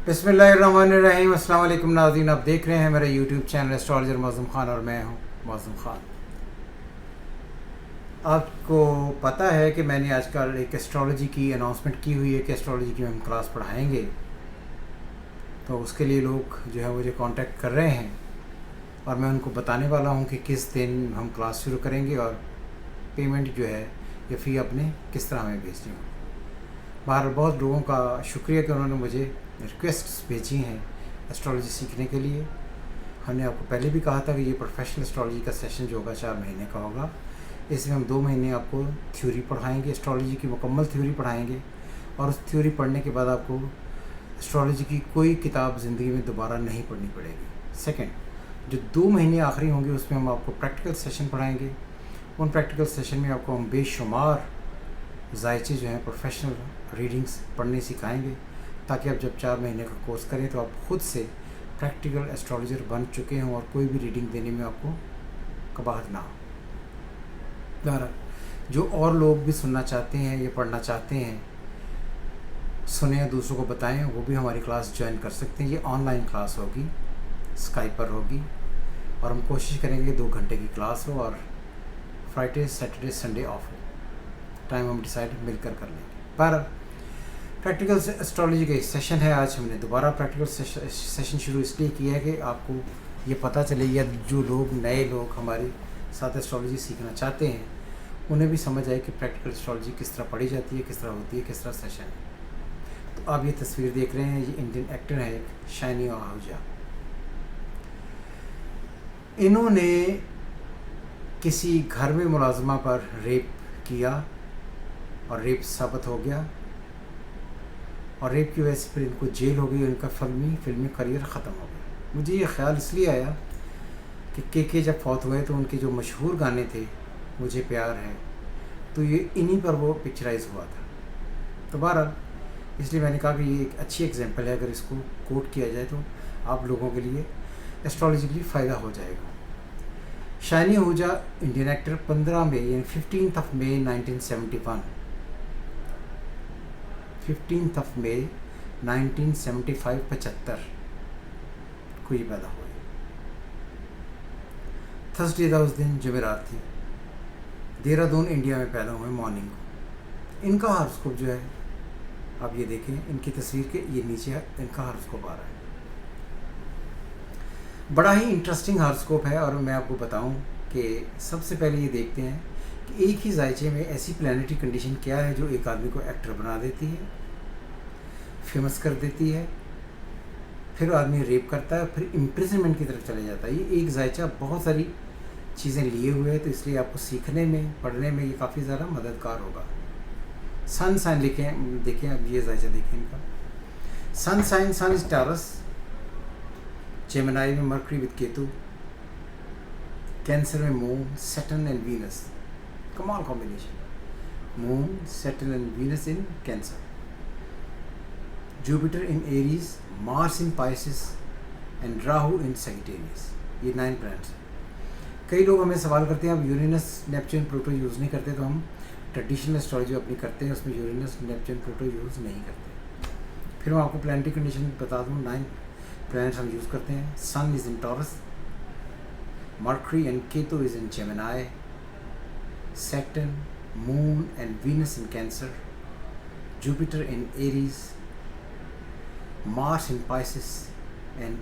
बिस्मिल्लाहिर्रहमानिर्रहीम। अस्सलाम वालेकुम नाज़रीन, आप देख रहे हैं मेरा यूट्यूब चैनल एस्ट्रोलॉजर मौज़ूम ख़ान और मैं हूं मौज़ूम ख़ान। आपको पता है कि मैंने आजकल एक एस्ट्रोलॉजी की अनाउंसमेंट की हुई है कि एस्ट्रोलॉजी की हम क्लास पढ़ाएंगे। तो उसके लिए लोग जो है मुझे कांटेक्ट कर रहे हैं और मैं उनको बताने वाला हूं कि किस दिन हम क्लास शुरू करेंगे और पेमेंट जो है या फ़ी अपने किस तरह हमें भेजनी हो। बाहर बहुत लोगों का शुक्रिया कि उन्होंने मुझे रिक्वेस्ट्स भेजी हैं एस्ट्रोलॉजी सीखने के लिए। हमने आपको पहले भी कहा था कि ये प्रोफेशनल एस्ट्रोलॉजी का सेशन जो होगा 4 महीने का होगा। इसमें हम 2 महीने आपको थ्योरी पढ़ाएंगे, एस्ट्रोलॉजी की मुकम्मल थ्योरी पढ़ाएंगे और उस थ्योरी पढ़ने के बाद आपको एस्ट्रोलॉजी की कोई किताब ज़िंदगी में दोबारा नहीं पढ़नी पड़ेगी। सेकंड, जो 2 महीने आखिरी होंगे उसमें हम आपको प्रैक्टिकल सेशन पढ़ाएंगे। उन प्रैक्टिकल सेशन में आपको हम बेशुमार जायचे जो हैं प्रोफेशनल रीडिंग्स पढ़ने सिखाएंगे, ताकि आप जब 4 महीने का कोर्स करें तो आप ख़ुद से प्रैक्टिकल एस्ट्रोलॉजर बन चुके हों और कोई भी रीडिंग देने में आपको कबाहत ना हो। बहरहाल जो और लोग भी सुनना चाहते हैं या पढ़ना चाहते हैं, सुने या दूसरों को बताएं, वो भी हमारी क्लास ज्वाइन कर सकते हैं। ये ऑनलाइन क्लास होगी, स्काइप पर होगी और हम कोशिश करेंगे 2 घंटे की क्लास हो और फ्राइडे सैटरडे संडे ऑफ हो। टाइम हम डिसाइड मिलकर कर लेंगे। पर प्रैक्टिकल एस्ट्रोलॉजी का एक सेशन है। आज हमने दोबारा प्रैक्टिकल सेशन शुरू इसलिए किया है कि आपको ये पता चले या जो लोग नए लोग हमारे साथ एस्ट्रोलॉजी सीखना चाहते हैं उन्हें भी समझ आए कि प्रैक्टिकल एस्ट्रोलॉजी किस तरह पढ़ी जाती है, किस तरह होती है, किस तरह सेशन है। तो आप ये तस्वीर देख रहे हैं, ये इंडियन एक्टर है एक शाइनी आहूजा। इन्होंने किसी घर में मुलाजमा पर रेप किया और रेप साबित हो गया और रेप की वजह से फिर इनको जेल हो गई, उनका फिल्मी करियर ख़त्म हो गया। मुझे ये ख्याल इसलिए आया कि के जब फौत हुए तो उनके जो मशहूर गाने थे मुझे प्यार है, तो ये इन्हीं पर वो पिक्चराइज़ हुआ था। तो बहरहाल इसलिए मैंने कहा कि ये एक अच्छी एग्जांपल है, अगर इसको कोट किया जाए तो आप लोगों के लिए एस्ट्रोलॉजी के लिए फ़ायदा हो जाएगा। शाइनी आहूजा इंडियन एक्टर 15 मई यानी 15 मई 1971 15 मई 1975 75 को ये पैदा हुए। थर्सडे था उस दिन, जुमेरात थी। देहरादून इंडिया में पैदा हुए मॉर्निंग को। इनका हॉरोस्कोप जो है आप ये देखें, इनकी तस्वीर के ये नीचे है, इनका हॉरोस्कोप आ रहा है। बड़ा ही इंटरेस्टिंग हॉरोस्कोप है और मैं आपको बताऊं कि सबसे पहले ये देखते हैं कि एक ही जायचे में ऐसी प्लानिटरी कंडीशन क्या है जो एक आदमी को एक्टर बना देती है, फेमस कर देती है, फिर आदमी रेप करता है, फिर इम्प्रिजनमेंट की तरफ चले जाता है। ये एक जायचा बहुत सारी चीज़ें लिए हुए है, तो इसलिए आपको सीखने में, पढ़ने में ये काफ़ी ज़्यादा मददगार होगा। सन साइन लिखें, देखें अब ये जायचा देखें इनका sun sign. Sun is Taurus, Gemini में मरकरी विद केतु, कैंसर में मून, सैटर्न एंड वीनस। कमाल combination, moon, Saturn and Venus in Cancer. Jupiter in Aries, Mars in Pisces and Rahu in Sagittarius. ये 9 प्लैनेट्स हैं। कई लोग हमें सवाल करते हैं, अब यूरेनस, नेपच्यून, प्लूटो यूज़ नहीं करते, तो हम ट्रेडिशनल एस्ट्रोलॉजी अपनी करते हैं, उसमें यूरेनस, नेपच्यून, प्लूटो यूज़ नहीं करते। फिर मैं आपको प्लानिटरी कंडीशन बता दूँ। 9 प्लैनेट्स हम यूज़ करते हैं। Sun is in Taurus, Mercury and Ketu is in Gemini, Saturn, moon and Venus in Cancer, Jupiter in Aries, Mars in Pisces and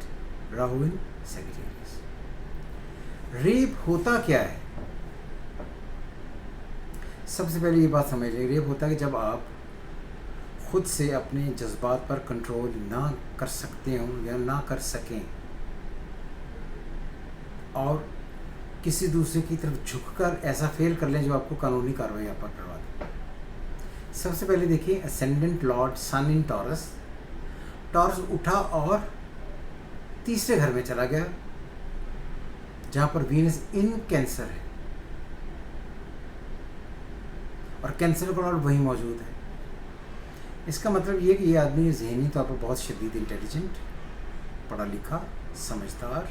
Rahu in Sagittarius. Rape होता क्या है? सबसे पहले ये बात समझ लें, रेप होता है कि जब आप खुद से अपने जज्बात पर कंट्रोल ना कर सकते हों या ना कर सकें और किसी दूसरे की तरफ झुककर ऐसा फेल कर लें जो आपको कानूनी कार्रवाई आप पर करवा दें। सबसे पहले देखिए, असेंडेंट लॉर्ड सन इन टॉरस। टॉरस उठा और तीसरे घर में चला गया जहाँ पर वीनस इन कैंसर है और कैंसर का लॉर्ड वहीं मौजूद है। इसका मतलब ये कि ये आदमी ज़हनी तौर पर बहुत शदीद इंटेलिजेंट, पढ़ा लिखा, समझदार,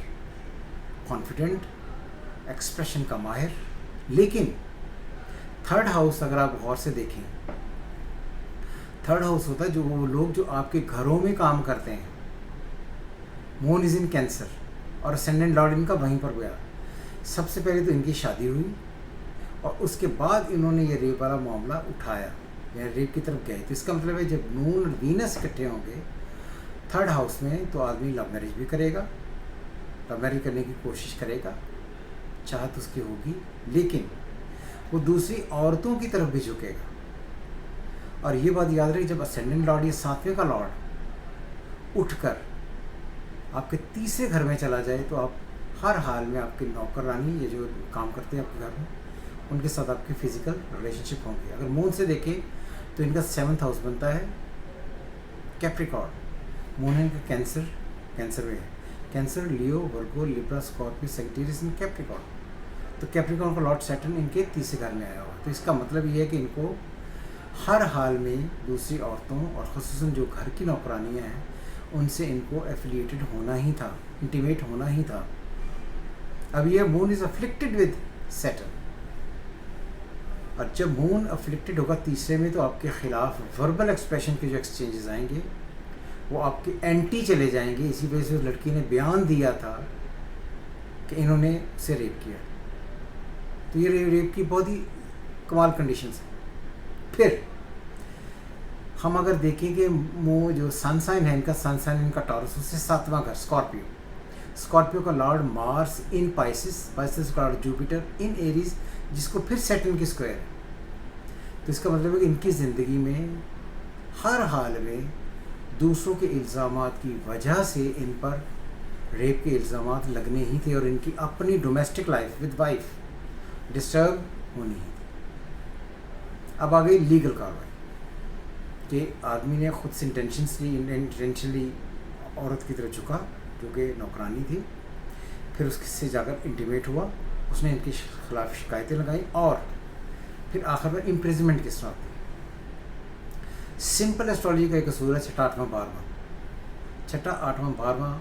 कॉन्फिडेंट, एक्सप्रेशन का माहिर। लेकिन थर्ड हाउस अगर आप गौर से देखें, थर्ड हाउस होता है जो वो लोग जो आपके घरों में काम करते हैं, मून इज़ इन कैंसर और असेंडेंट लॉर्ड इनका वहीं पर गया। सबसे पहले तो इनकी शादी हुई और उसके बाद इन्होंने ये रेप वाला मामला उठाया या रेप की तरफ गए। तो इसका मतलब है जब मून और वीनस इकट्ठे होंगे थर्ड हाउस में तो आदमी लव मैरिज भी करेगा, लव मैरिज करने की कोशिश करेगा, चाहत उसकी होगी, लेकिन वो दूसरी औरतों की तरफ भी झुकेगा। और ये बात याद रहे, जब असेंडेंट लॉर्ड या सातवें का लॉर्ड उठकर आपके तीसरे घर में चला जाए तो आप हर हाल में आपके नौकरानी ये जो काम करते हैं आपके घर में उनके साथ आपके फिजिकल रिलेशनशिप होंगे। अगर मून से देखें तो इनका 7th हाउस बनता है कैप्रिकॉर्न। मून है इनका कैंसर में है। कैंसर, लियो, वर्गो, लिब्रा, स्कॉर्पियो, सैजिटेरियस इन कैप्रिकॉर्न। तो कैप्रिकॉर्न का लॉर्ड सैटर्न इनके तीसरे घर में आया हुआ। तो इसका मतलब ये है कि इनको हर हाल में दूसरी औरतों और ख़ुसूसन जो घर की नौकरानियाँ हैं उनसे इनको एफिलिएटेड होना ही था, इंटीमेट होना ही था। अब ये moon is afflicted with Saturn, और जब मून अफ्लिक्टेड होगा तीसरे में तो आपके ख़िलाफ़ वर्बल एक्सप्रेशन के जो एक्सचेंजेस आएंगे वो आपके एंटी चले जाएंगे। इसी वजह से उस लड़की ने बयान दिया था कि इन्होंने उसे रेप किया। तो ये रेप की बहुत ही कमाल कंडीशंस है। फिर हम अगर देखें कि वो जो सन साइन है इनका, सन साइन इनका टॉरस, उससे 7वां घर स्कॉर्पियो का लॉर्ड मार्स इन पाइसिस का लॉर्ड जुपिटर इन एरीज, जिसको फिर सैटर्न की स्क्वायर है। तो इसका मतलब है कि इनकी ज़िंदगी में हर हाल में दूसरों के इल्ज़ामात की वजह से इन पर रेप के इल्ज़ामात लगने ही थे और इनकी अपनी domestic life with wife disturb होनी ही थी। अब आ गई लीगल कार्रवाई कि आदमी ने खुद से इंटेंशनली औरत की तरफ झुका जो कि नौकरानी थी, फिर उससे जाकर इंटीमेट हुआ, उसने इनके खिलाफ शिकायतें लगाई और फिर आखिर में इम्प्रिजमेंट किस तरह होती। सिंपल एस्ट्रोलॉजी का एक असूल है 6, 8वां, 12वां। 6, 8वां, 12वां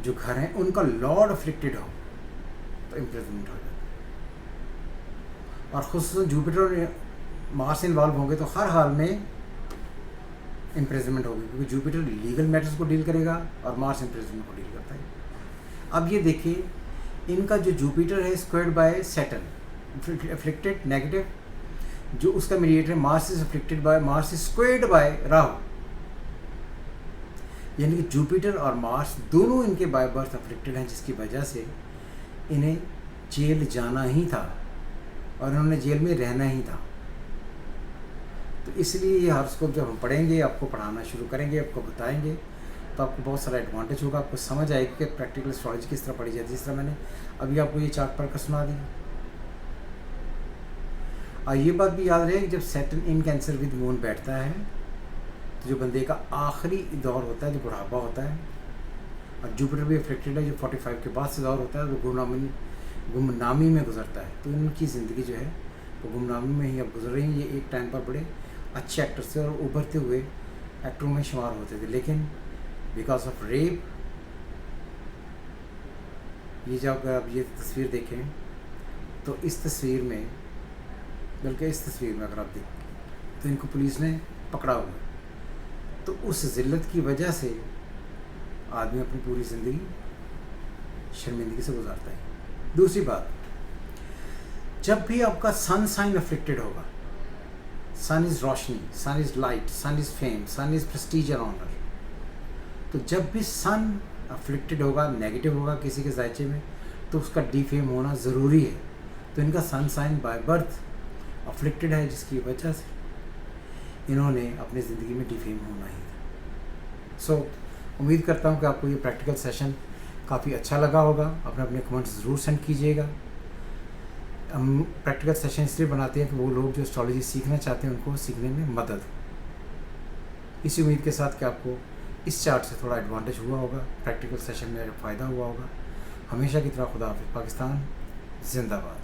जो घर हैं उनका लॉर्ड अफ्लिक्टेड हो तो इम्प्रिजमेंट हो जाता है। और खुसूसन जुपिटर और मार्स इन्वॉल्व होंगे तो हर हाल में इम्प्रिजमेंट होगी, क्योंकि जुपिटर लीगल मैटर्स को डील करेगा और मार्स इम्प्रिजमेंट को डील करता है। अब ये देखिए, इनका जो जुपिटर है squared by Saturn, afflicted negative, जो उसका mediator Mars is afflicted by, Mars is squared by Rahu, यानी कि जुपिटर और मार्स दोनों इनके बाय बर्थ अफ्लिक्टेड हैं, जिसकी वजह से इन्हें जेल जाना ही था और इन्होंने जेल में रहना ही था। तो इसलिए ये हॉरोस्कोप जब हम पढ़ेंगे, आपको पढ़ाना शुरू करेंगे, आपको बताएंगे, तो आपको बहुत सारा एडवांटेज होगा, आपको समझ आएगी कि प्रैक्टिकल एस्ट्रोलॉजी किस तरह पढ़ी जाती है। जिस तरह मैंने अभी आपको ये चार्ट पढ़कर सुना दिया। और ये बात भी याद रहे कि जब Saturn in cancer with moon बैठता है तो जो बंदे का आखिरी दौर होता है, जो बुढ़ापा होता है, और जुपिटर भी अफ्लिक्टेड है, जो 45 के बाद से दौर होता है, वो गुमनामी में गुजरता है। तो उनकी ज़िंदगी जो है वो गुमनामी में ही अब गुजर रही है। ये एक टाइम पर बड़े अच्छे एक्टर थे और उभरते हुए एक्टरों में शुमार होते थे, लेकिन बिकॉज ऑफ रेप, ये जब आप ये तस्वीर देखें तो इस तस्वीर में, बल्कि इस तस्वीर में अगर आप देखें तो इनको पुलिस ने पकड़ा हुआ, तो उस ज़िल्लत की वजह से आदमी अपनी पूरी ज़िंदगी शर्मिंदगी से गुजारता है। दूसरी बात, जब भी आपका सन साइन अफ्लिक्टेड होगा, सन इज़ रोशनी, sun is light, sun is fame, sun is prestige and honour, तो जब भी सन अफ्लिक्टेड होगा, नेगेटिव होगा किसी के जायचे में, तो उसका डिफेम होना ज़रूरी है। तो इनका sun sign by birth afflicted है, जिसकी वजह से इन्होंने अपनी ज़िंदगी में डिफेम होना ही था। सो उम्मीद करता हूँ कि आपको ये प्रैक्टिकल सेशन काफ़ी अच्छा लगा होगा। अपने अपने कमेंट्स ज़रूर सेंड कीजिएगा। हम प्रैक्टिकल सेशन इसलिए बनाते हैं कि वो लोग जो एस्ट्रोलॉजी सीखना चाहते हैं उनको सीखने में मदद हो। इसी उम्मीद के साथ कि आपको इस चार्ट से थोड़ा एडवांटेज हुआ होगा, प्रैक्टिकल सेशन में फ़ायदा हुआ होगा। हमेशा की तरह खुदा हाफ़िज़। पाकिस्तान जिंदाबाद।